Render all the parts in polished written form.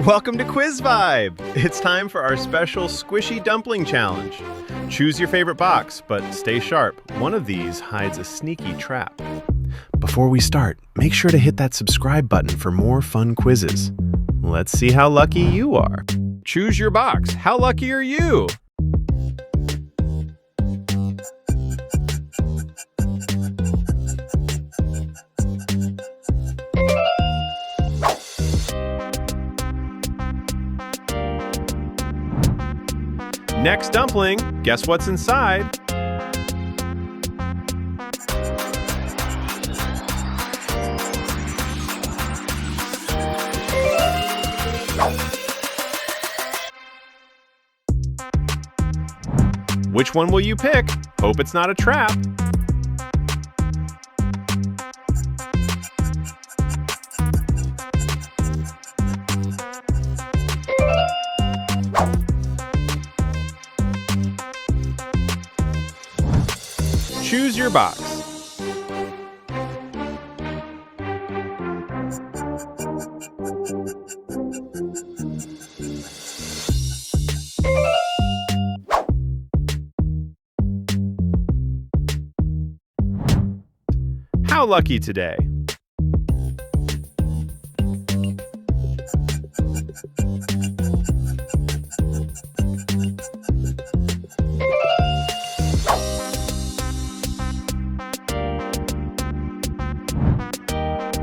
Welcome to Quiz Vibe! It's time for our special Squishy Dumpling Challenge. Choose your favorite box, but stay sharp. One of these hides a sneaky trap. Before we start, make sure to hit that subscribe button for more fun quizzes. Let's see how lucky you are. Choose your box. How lucky are you? Next dumpling, guess what's inside? Which one will you pick? Hope it's not a trap. Choose your box. How lucky today?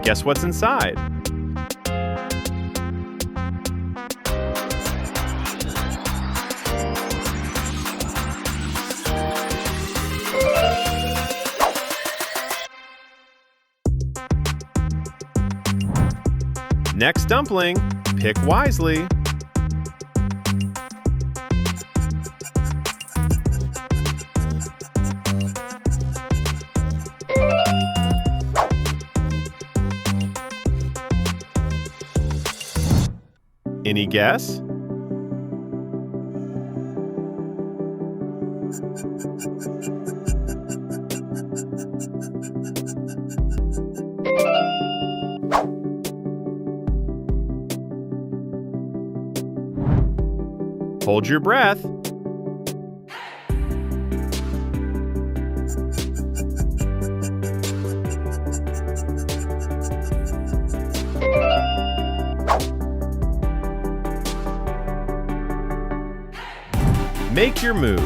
Guess what's inside? Next dumpling, pick wisely. Any guess? Hold your breath. Make your move.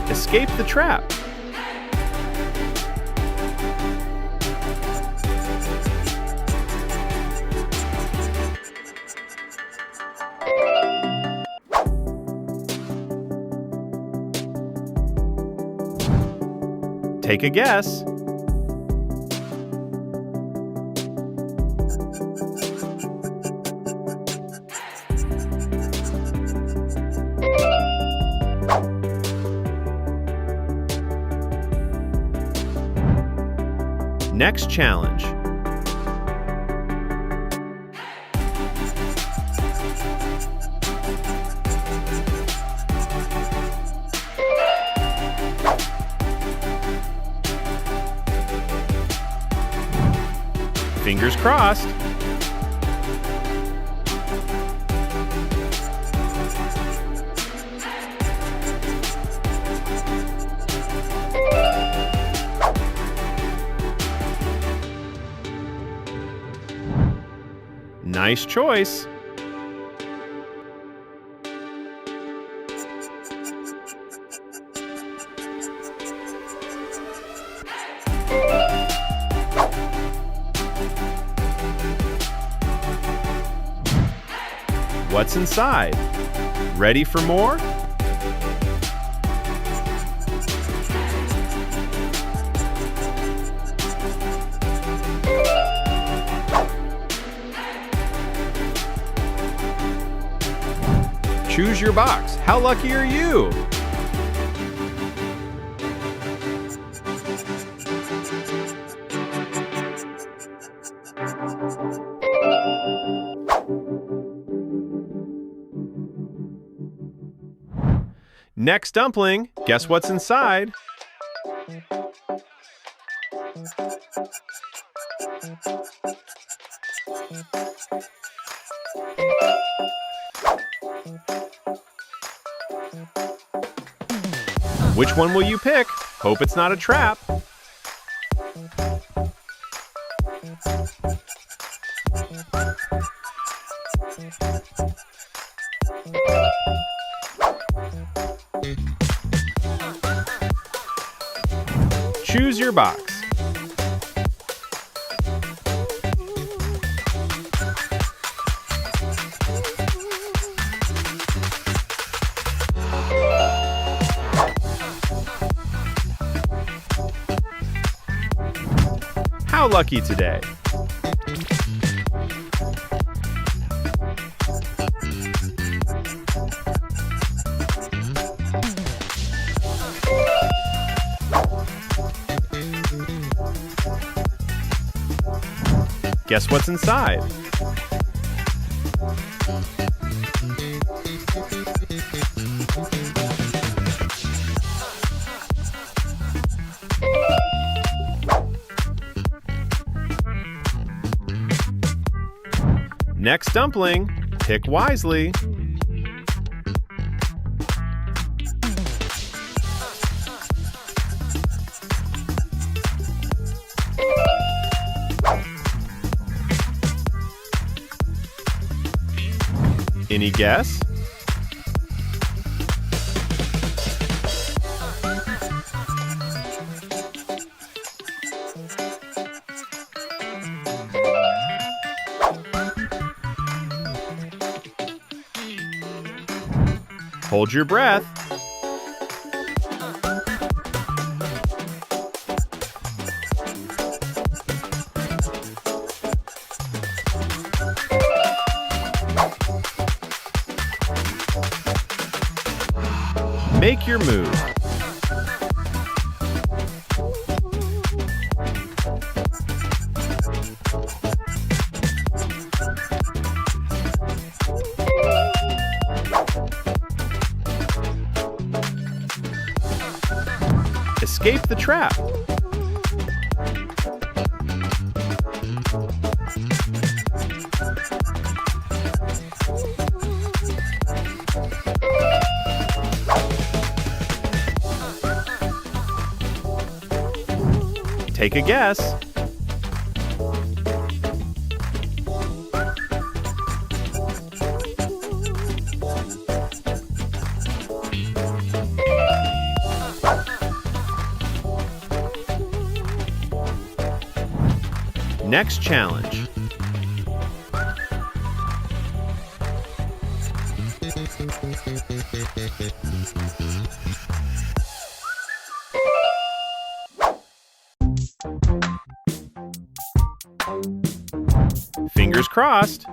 Escape the trap. Take a guess. Next challenge. Fingers crossed. Nice choice. What's inside? Ready for more? Choose your box. How lucky are you? Next dumpling, guess what's inside? Which one will you pick? Hope it's not a trap. Choose your box. How lucky today! Guess what's inside? Next dumpling, pick wisely. Any guess? Hold your breath. Make your move. Escape the trap. Take a guess. Next challenge. Fingers crossed.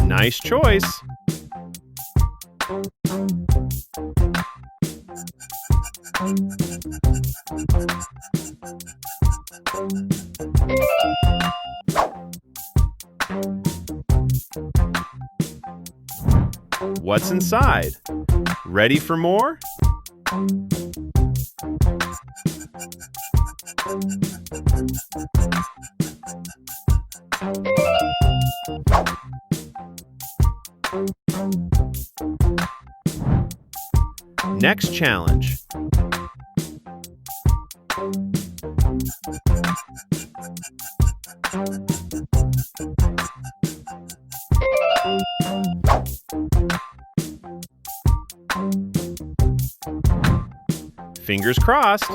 Nice choice. What's inside? Ready for more? Next challenge. Fingers crossed.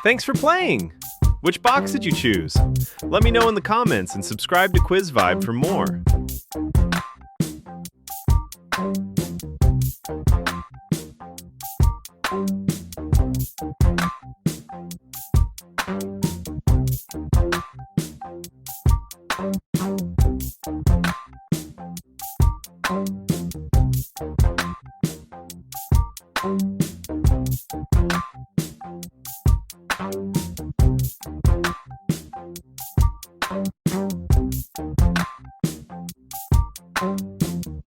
Thanks for playing! Which box did you choose? Let me know in the comments and subscribe to Quiz Vibe for more.